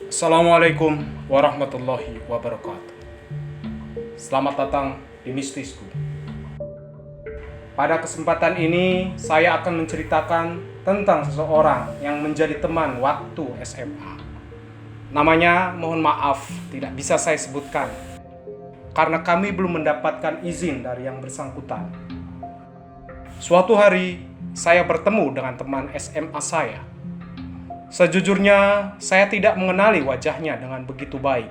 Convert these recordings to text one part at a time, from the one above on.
Assalamualaikum warahmatullahi wabarakatuh. Selamat datang di Mistisku. Pada kesempatan ini, saya akan menceritakan tentang seseorang yang menjadi teman waktu SMA. Namanya, mohon maaf, tidak bisa saya sebutkan, karena kami belum mendapatkan izin dari yang bersangkutan. Suatu hari, saya bertemu dengan teman SMA saya. Sejujurnya, saya tidak mengenali wajahnya dengan begitu baik.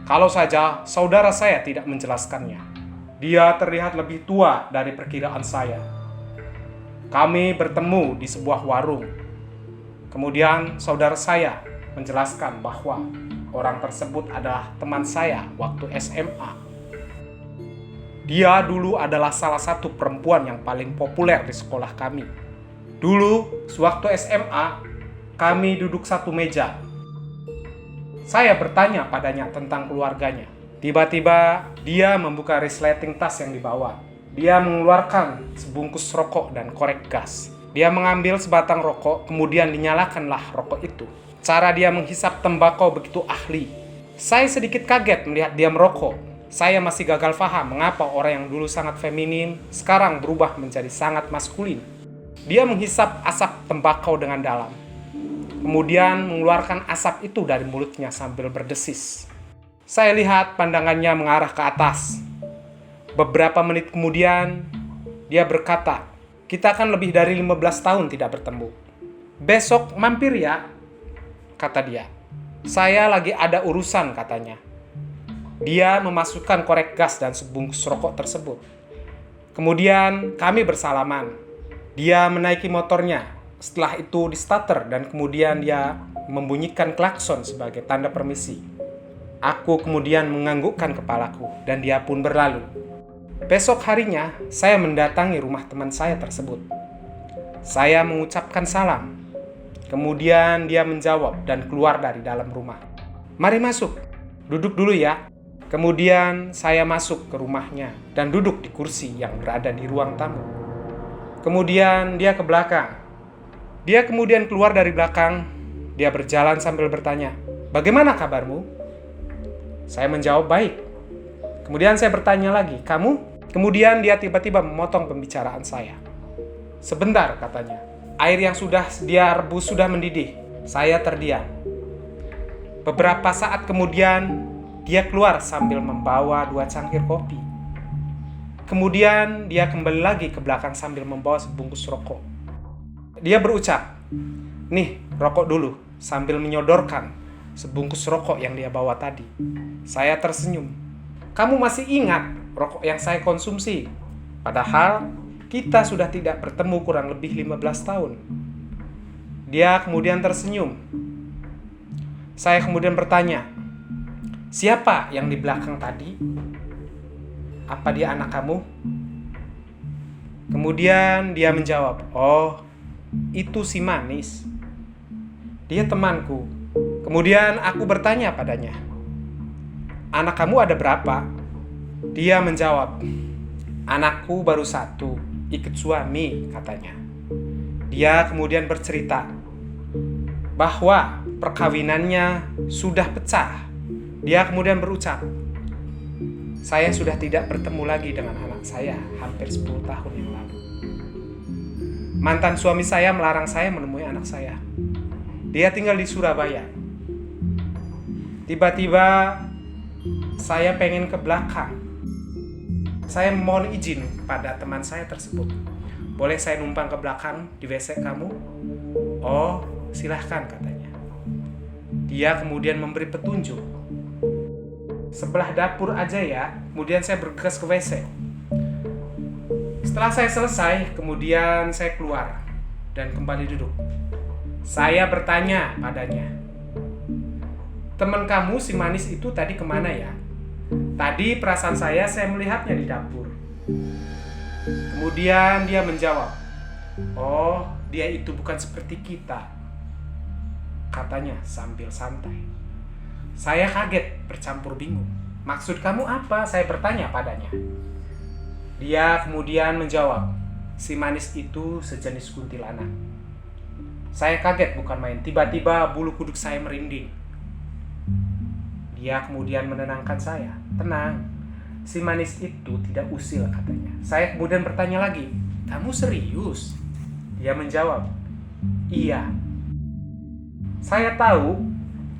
Kalau saja saudara saya tidak menjelaskannya. Dia terlihat lebih tua dari perkiraan saya. Kami bertemu di sebuah warung. Kemudian saudara saya menjelaskan bahwa orang tersebut adalah teman saya waktu SMA. Dia dulu adalah salah satu perempuan yang paling populer di sekolah kami. Dulu, sewaktu SMA, kami duduk satu meja. Saya bertanya padanya tentang keluarganya. Tiba-tiba dia membuka resleting tas yang dibawa. Dia mengeluarkan sebungkus rokok dan korek gas. Dia mengambil sebatang rokok, kemudian dinyalakanlah rokok itu. Cara dia menghisap tembakau begitu ahli. Saya sedikit kaget melihat dia merokok. Saya masih gagal paham mengapa orang yang dulu sangat feminim sekarang berubah menjadi sangat maskulin. Dia menghisap asap tembakau dengan dalam. Kemudian mengeluarkan asap itu dari mulutnya sambil berdesis. Saya lihat pandangannya mengarah ke atas. Beberapa menit kemudian, dia berkata, "Kita kan lebih dari 15 tahun tidak bertemu. Besok mampir ya," kata dia. "Saya lagi ada urusan," katanya. Dia memasukkan korek gas dan sebungkus rokok tersebut. Kemudian kami bersalaman. Dia menaiki motornya. Setelah itu di starter dan kemudian dia membunyikan klakson sebagai tanda permisi. Aku kemudian menganggukkan kepalaku dan dia pun berlalu. Besok harinya saya mendatangi rumah teman saya tersebut. Saya mengucapkan salam. Kemudian dia menjawab dan keluar dari dalam rumah. "Mari masuk, duduk dulu ya." Kemudian saya masuk ke rumahnya dan duduk di kursi yang berada di ruang tamu. Kemudian dia ke belakang. Dia kemudian keluar dari belakang. Dia berjalan sambil bertanya, "Bagaimana kabarmu?" Saya menjawab, "Baik." Kemudian saya bertanya lagi, "Kamu?" Kemudian dia tiba-tiba memotong pembicaraan saya. "Sebentar," katanya. "Air yang sudah dia rebus sudah mendidih." Saya terdiam. Beberapa saat kemudian, dia keluar sambil membawa 2 cangkir kopi. Kemudian dia kembali lagi ke belakang sambil membawa sebungkus rokok. Dia berucap, "Nih, rokok dulu," sambil menyodorkan sebungkus rokok yang dia bawa tadi. Saya tersenyum. "Kamu masih ingat rokok yang saya konsumsi? Padahal kita sudah tidak bertemu kurang lebih 15 tahun. Dia kemudian tersenyum. Saya kemudian bertanya, "Siapa yang di belakang tadi? Apa dia anak kamu?" Kemudian dia menjawab, "Oh, itu si Manis. Dia temanku." Kemudian aku bertanya padanya, "Anak kamu ada berapa?" Dia menjawab, "Anakku baru 1, ikut suami," katanya. Dia kemudian bercerita bahwa perkawinannya sudah pecah. Dia kemudian berucap, "Saya sudah tidak bertemu lagi dengan anak saya hampir 10 tahun yang lalu. Mantan suami saya melarang saya menemui anak saya. Dia tinggal di Surabaya. Tiba-tiba saya pengen ke belakang. Saya mohon izin pada teman saya tersebut. Boleh saya numpang ke belakang di WC kamu?" "Oh, silahkan," katanya. Dia kemudian memberi petunjuk. "Sebelah dapur aja ya." Kemudian saya bergegas ke WC. Setelah saya selesai, kemudian saya keluar dan kembali duduk. Saya bertanya padanya, "Teman kamu si Manis itu tadi kemana ya? Tadi perasaan saya melihatnya di dapur." Kemudian dia menjawab, "Oh, dia itu bukan seperti kita," katanya sambil santai. Saya kaget bercampur bingung. "Maksud kamu apa?" saya bertanya padanya. Dia kemudian menjawab, "Si Manis itu sejenis kuntilanak." Saya kaget bukan main. Tiba-tiba bulu kuduk saya merinding. Dia kemudian menenangkan saya. Tenang, si manis itu tidak usil katanya. Saya kemudian bertanya lagi, kamu serius? Dia menjawab, iya. Saya tahu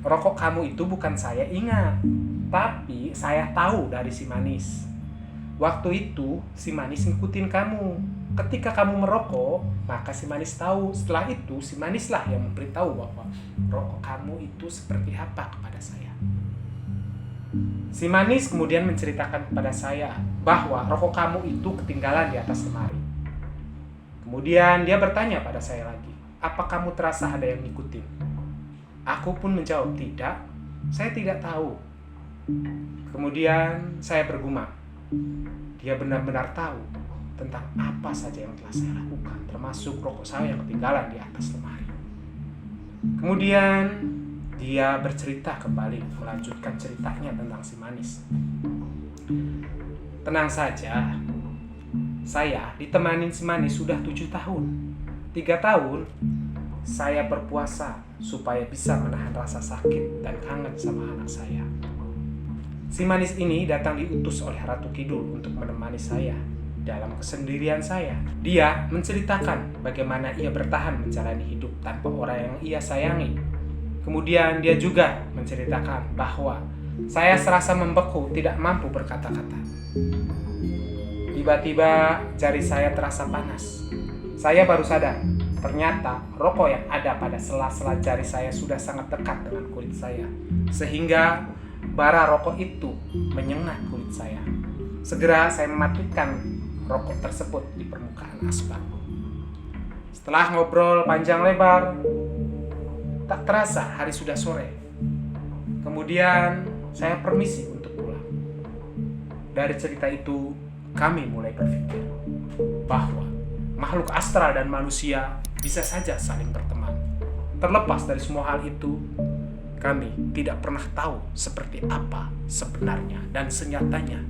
rokok kamu itu bukan saya ingat, tapi saya tahu dari si manis. Waktu itu si manis ngikutin kamu. Ketika kamu merokok, maka si manis tahu. Setelah itu si manislah yang memberitahu bahwa rokok kamu itu seperti apa kepada saya. Si manis kemudian menceritakan kepada saya bahwa rokok kamu itu ketinggalan di atas lemari. Kemudian dia bertanya pada saya lagi, apa kamu terasa ada yang ngikutin? Aku pun menjawab, tidak, saya tidak tahu. Kemudian saya bergumam, dia benar-benar tahu tentang apa saja yang telah saya lakukan, termasuk rokok saya yang ketinggalan di atas lemari. Kemudian dia bercerita kembali, melanjutkan ceritanya tentang si manis. Tenang saja, saya ditemanin si manis sudah 7 tahun. 3 tahun saya berpuasa supaya bisa menahan rasa sakit dan kangen sama anak saya. Si manis ini datang diutus oleh Ratu Kidul untuk menemani saya dalam kesendirian saya. Dia menceritakan bagaimana ia bertahan menjalani hidup tanpa orang yang ia sayangi. Kemudian dia juga menceritakan bahwa saya serasa membeku, tidak mampu berkata-kata. Tiba-tiba jari saya terasa panas. Saya baru sadar, ternyata rokok yang ada pada sela-sela jari saya sudah sangat dekat dengan kulit saya, sehingga bara rokok itu menyengat kulit saya. Segera saya mematikan rokok tersebut di permukaan aspal. Setelah ngobrol panjang lebar, tak terasa hari sudah sore. Kemudian saya permisi untuk pulang. Dari cerita itu, kami mulai berpikir bahwa makhluk astral dan manusia bisa saja saling berteman. Terlepas dari semua hal itu, kami tidak pernah tahu seperti apa sebenarnya dan senyatanya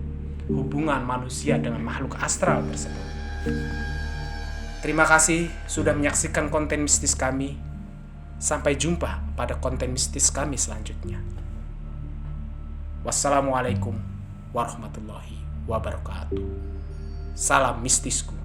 hubungan manusia dengan makhluk astral tersebut. Terima kasih sudah menyaksikan konten mistis kami. Sampai jumpa pada konten mistis kami selanjutnya. Wassalamualaikum warahmatullahi wabarakatuh. Salam mistisku.